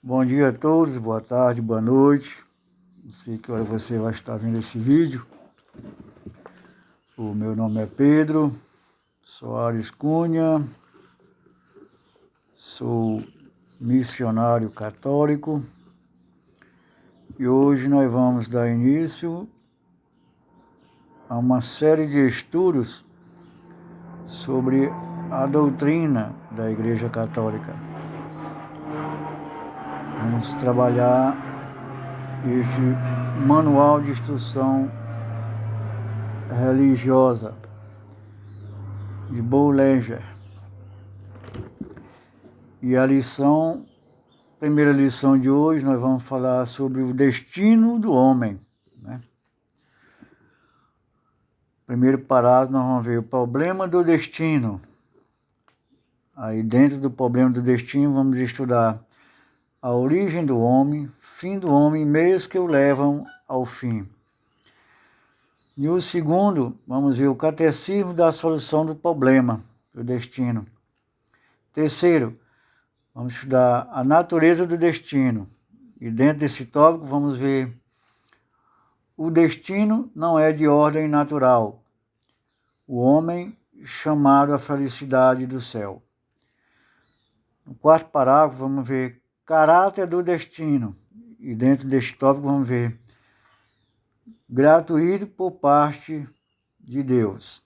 Bom dia a todos, boa tarde, boa noite. Não sei que hora você vai estar vendo esse vídeo. O meu nome é Pedro Soares Cunha, sou missionário católico e hoje nós vamos dar início a uma série de estudos sobre a doutrina da Igreja Católica. Vamos trabalhar este manual de instrução religiosa de Bullinger. E a primeira lição de hoje, nós vamos falar sobre o destino do homem, né? Primeiro parágrafo, nós vamos ver o problema do destino. Aí dentro do problema do destino, vamos estudar a origem do homem, fim do homem e meios que o levam ao fim. E o segundo, vamos ver o catecismo da solução do problema do destino. Terceiro, vamos estudar a natureza do destino. E dentro desse tópico vamos ver o destino não é de ordem natural. O homem chamado à felicidade do céu. No quarto parágrafo vamos ver caráter do destino. E dentro deste tópico vamos ver gratuito por parte de Deus.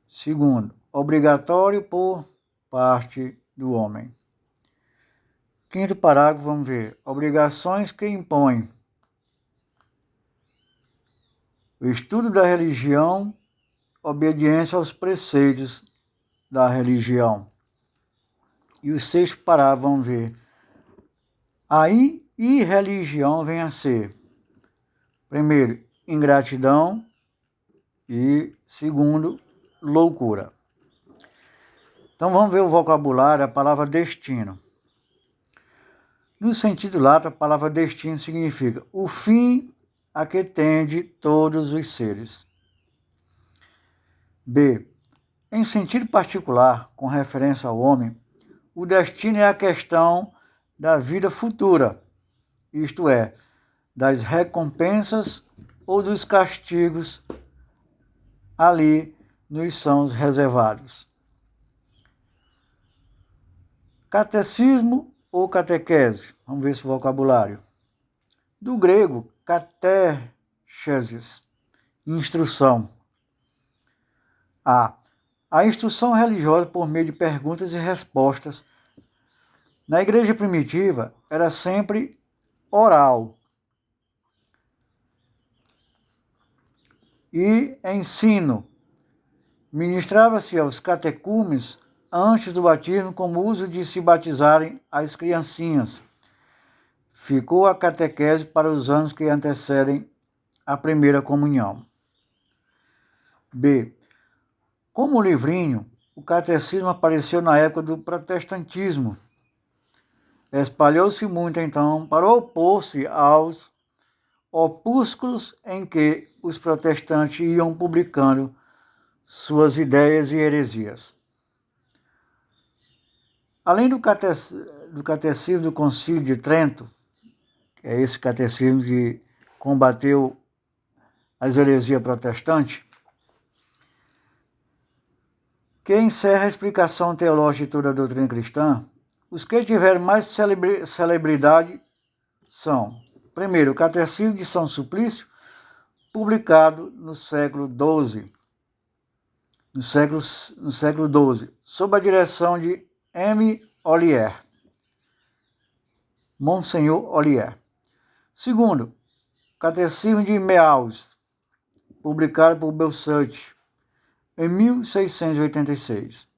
Segundo, obrigatório por parte do homem. Quinto parágrafo, vamos ver obrigações que impõem. O estudo da religião, obediência aos preceitos da religião. E o sexto parágrafo, vamos ver a irreligião vem a ser, primeiro, ingratidão e, segundo, loucura. Então vamos ver o vocabulário, a palavra destino. No sentido lato, a palavra destino significa o fim a que tende todos os seres. B. Em sentido particular, com referência ao homem, o destino é a questão da vida futura, isto é, das recompensas ou dos castigos ali nos são reservados. Catecismo ou catequese? Vamos ver esse vocabulário. Do grego, catechesis, instrução. A instrução religiosa por meio de perguntas e respostas. Na igreja primitiva, era sempre oral. E ensino. Ministrava-se aos catecúmenes antes do batismo, como uso de se batizarem as criancinhas. Ficou a catequese para os anos que antecedem a primeira comunhão. B. Como livrinho, o catecismo apareceu na época do protestantismo. Espalhou-se muito, então, para opor-se aos opúsculos em que os protestantes iam publicando suas ideias e heresias. Além do catecismo do Concílio de Trento, que é esse catecismo que combateu as heresias protestantes, que encerra a explicação teológica de toda a doutrina cristã, os que tiveram mais celebridade são, primeiro, o Catecismo de São Suplício, publicado no século XII, sob a direção de M. Ollier, Monsenhor Ollier. Segundo, Catecismo de Meaux, publicado por Bossuet, em 1686.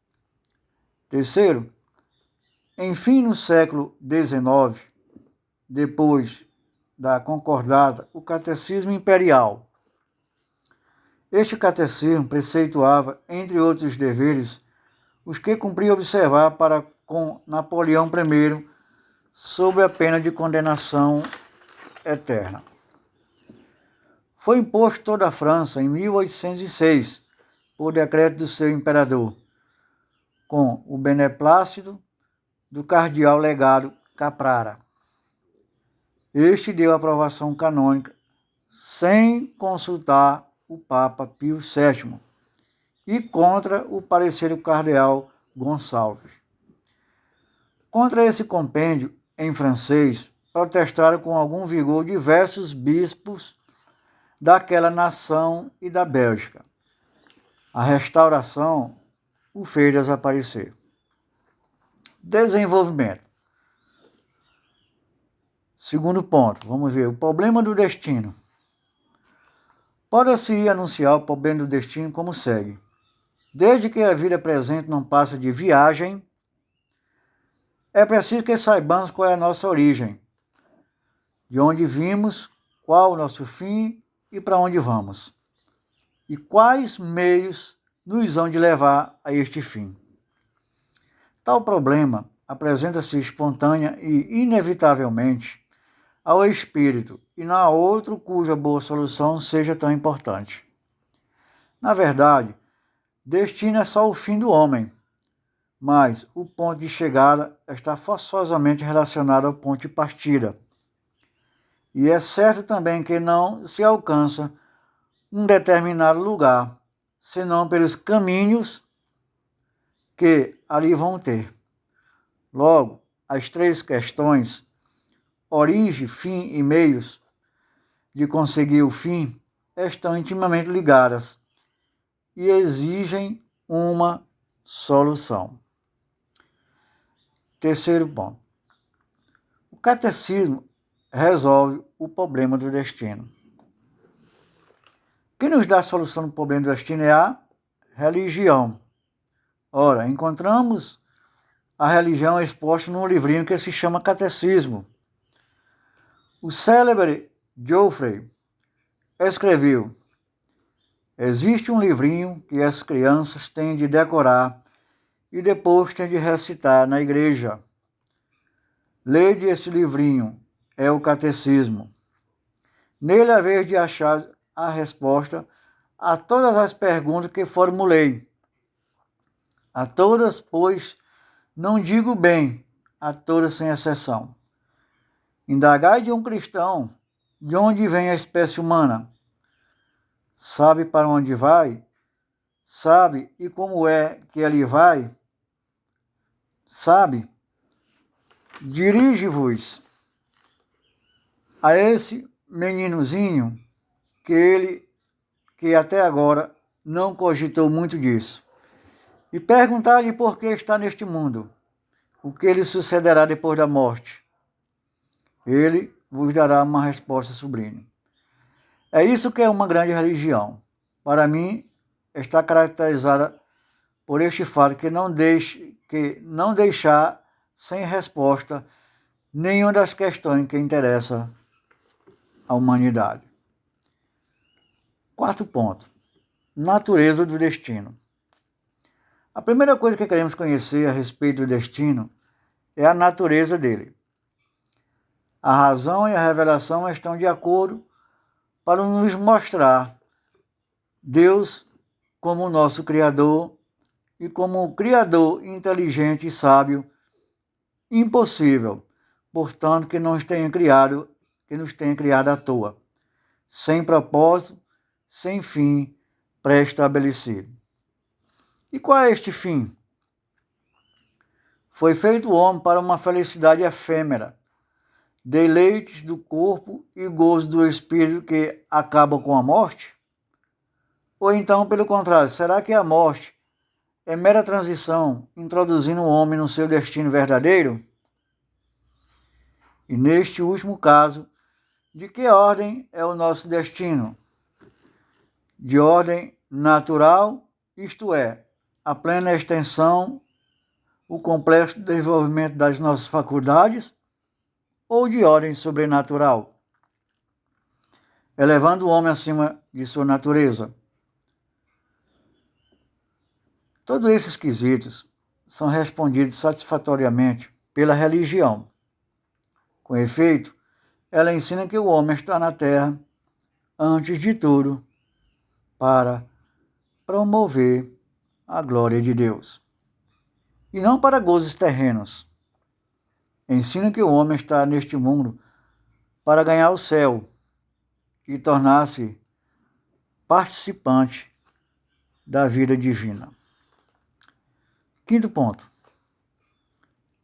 Terceiro, enfim, no século XIX, depois da Concordata, o Catecismo Imperial. Este catecismo preceituava, entre outros deveres, os que cumpria observar para com Napoleão I sob a pena de condenação eterna. Foi imposto toda a França em 1806, por decreto do seu imperador, com o beneplácito do cardeal legado Caprara. Este deu aprovação canônica sem consultar o Papa Pio VII e contra o parecer do cardeal Gonçalves. Contra esse compêndio, em francês, protestaram com algum vigor diversos bispos daquela nação e da Bélgica. A restauração o fez desaparecer. Desenvolvimento. Segundo ponto, vamos ver, o problema do destino. Pode-se anunciar o problema do destino como segue. Desde que a vida presente não passa de viagem, é preciso que saibamos qual é a nossa origem, de onde vimos, qual o nosso fim e para onde vamos, e quais meios nos vão de levar a este fim. Tal problema apresenta-se espontânea e inevitavelmente ao espírito, e não há outro cuja boa solução seja tão importante. Na verdade, destino é só o fim do homem, mas o ponto de chegada está forçosamente relacionado ao ponto de partida. E é certo também que não se alcança um determinado lugar, senão pelos caminhos que ali vão ter. Logo, as três questões, origem, fim e meios de conseguir o fim, estão intimamente ligadas e exigem uma solução. Terceiro ponto. O catecismo resolve o problema do destino. Quem nos dá a solução do problema do destino é a religião. Ora, encontramos a religião exposta num livrinho que se chama Catecismo. O célebre Geoffrey escreveu: existe um livrinho que as crianças têm de decorar e depois têm de recitar na igreja. Lede esse livrinho, é o Catecismo. Nele, a vez de achar a resposta a todas as perguntas que formulei. A todas, pois, não digo bem, a todas sem exceção. Indagai de um cristão, de onde vem a espécie humana? Sabe para onde vai? Sabe e como é que ele vai? Sabe? Dirige-vos a esse meninozinho que até agora não cogitou muito disso, e perguntar-lhe por que está neste mundo, o que lhe sucederá depois da morte. Ele vos dará uma resposta sublime. É isso que é uma grande religião. Para mim, está caracterizada por este fato que não deixar sem resposta nenhuma das questões que interessam à humanidade. Quarto ponto. Natureza do destino. A primeira coisa que queremos conhecer a respeito do destino é a natureza dele. A razão e a revelação estão de acordo para nos mostrar Deus como o nosso Criador e como o Criador inteligente e sábio, impossível, portanto, que nos tenha criado à toa, sem propósito, sem fim pré-estabelecido. E qual é este fim? Foi feito o homem para uma felicidade efêmera, deleites do corpo e gozo do espírito que acabam com a morte? Ou então, pelo contrário, será que a morte é mera transição, introduzindo o homem no seu destino verdadeiro? E neste último caso, de que ordem é o nosso destino? De ordem natural, isto é, a plena extensão, o complexo desenvolvimento das nossas faculdades, ou de ordem sobrenatural, elevando o homem acima de sua natureza? Todos esses quesitos são respondidos satisfatoriamente pela religião. Com efeito, ela ensina que o homem está na Terra, antes de tudo, para promover a glória de Deus, e não para gozos terrenos. ensina que o homem está neste mundo para ganhar o céu e tornar-se participante da vida divina. Quinto ponto.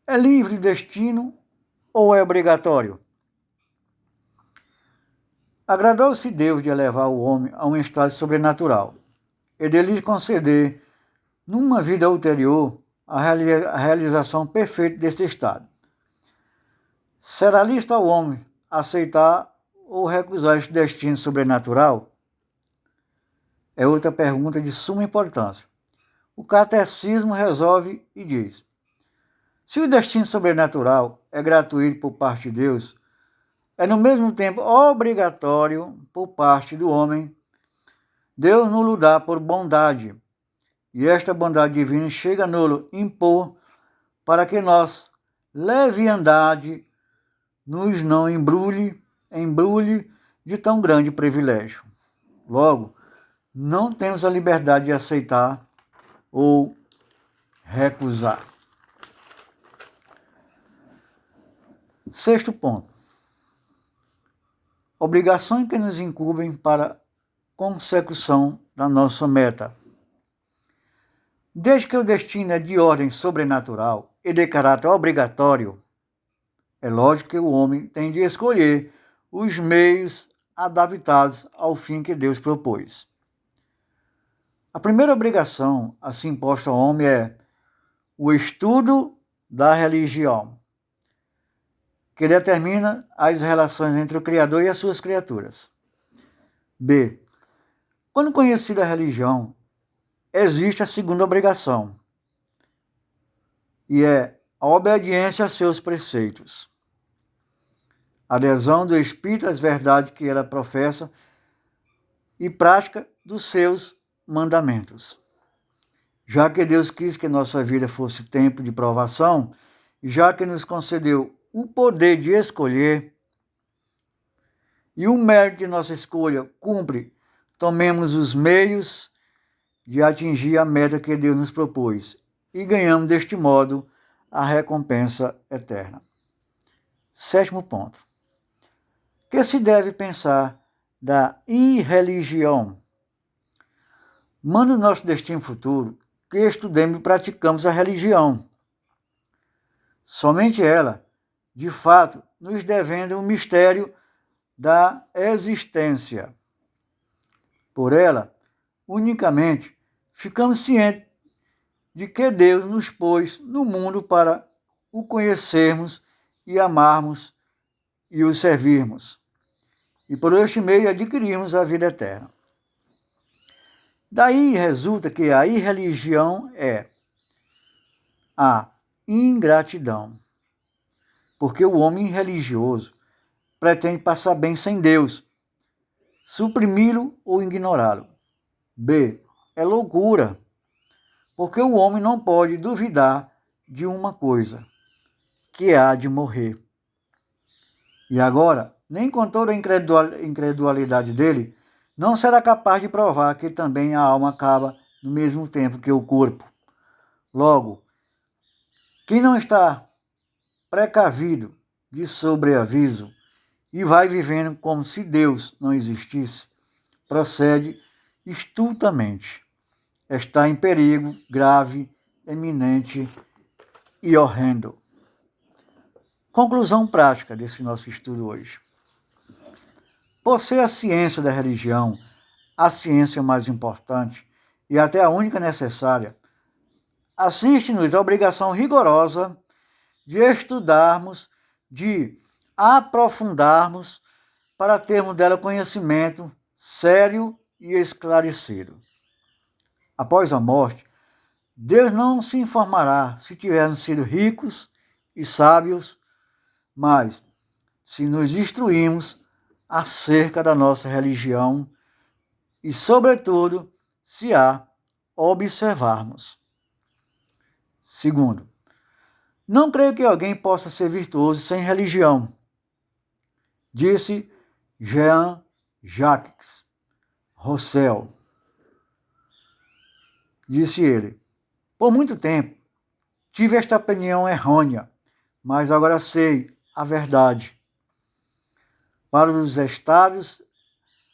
É livre destino ou é obrigatório? Agradou-se Deus de elevar o homem a um estado sobrenatural e de lhe conceder, numa vida ulterior, a realização perfeita desse estado. Será lícito ao homem aceitar ou recusar este destino sobrenatural? É outra pergunta de suma importância. O catecismo resolve e diz: se o destino sobrenatural é gratuito por parte de Deus, é no mesmo tempo obrigatório por parte do homem. Deus nos dá por bondade, e esta bondade divina chega a nos impor para que nós, leviandade, nos não embrulhe de tão grande privilégio. Logo, não temos a liberdade de aceitar ou recusar. Sexto ponto. Obrigações que nos incumbem para consecução da nossa meta. Desde que o destino é de ordem sobrenatural e de caráter obrigatório, é lógico que o homem tem de escolher os meios adaptados ao fim que Deus propôs. A primeira obrigação assim imposta ao homem é o estudo da religião, que determina as relações entre o Criador e as suas criaturas. B. Quando conhecida a religião, existe a segunda obrigação, e é a obediência a seus preceitos. A adesão do Espírito às verdades que ela professa e prática dos seus mandamentos. Já que Deus quis que nossa vida fosse tempo de provação, e já que nos concedeu o poder de escolher, e o mérito de nossa escolha cumpre, tomemos os meios de atingir a meta que Deus nos propôs e ganhamos deste modo a recompensa eterna. Sétimo ponto. Que se deve pensar da irreligião? Manda o nosso destino futuro que estudemos e praticamos a religião. Somente ela, de fato, nos devendo o mistério da existência. Por ela, unicamente, ficamos cientes de que Deus nos pôs no mundo para o conhecermos e amarmos e o servirmos. E por este meio adquirimos a vida eterna. Daí resulta que a irreligião é a ingratidão, porque o homem religioso pretende passar bem sem Deus, suprimi-lo ou ignorá-lo. B. É loucura, porque o homem não pode duvidar de uma coisa, que há de morrer. E agora, nem com toda a incredulidade dele, não será capaz de provar que também a alma acaba no mesmo tempo que o corpo. Logo, quem não está precavido de sobreaviso e vai vivendo como se Deus não existisse, procede estultamente. Está em perigo grave, eminente e horrendo. Conclusão prática desse nosso estudo hoje. Por ser a ciência da religião a ciência mais importante e até a única necessária, assiste-nos a obrigação rigorosa de estudarmos, de aprofundarmos, para termos dela conhecimento sério e esclarecido. Após a morte, Deus não se informará se tivermos sido ricos e sábios, mas se nos instruímos acerca da nossa religião e, sobretudo, se a observarmos. Segundo, não creio que alguém possa ser virtuoso sem religião, disse Jean-Jacques Rousseau. Disse ele: por muito tempo tive esta opinião errônea, mas agora sei a verdade. Para os estados,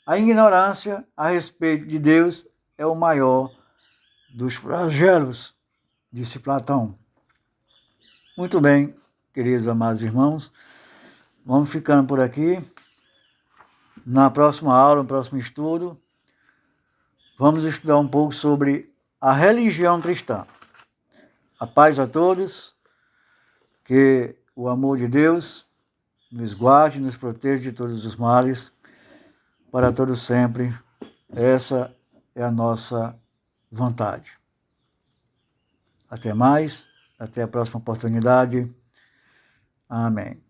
a ignorância a respeito de Deus é o maior dos flagelos, disse Platão. Muito bem, queridos amados irmãos, vamos ficando por aqui. Na próxima aula, no próximo estudo, vamos estudar um pouco sobre a religião cristã. A paz a todos, que o amor de Deus nos guarde e nos proteja de todos os males, para todos sempre. Essa é a nossa vontade. Até mais, até a próxima oportunidade. Amém.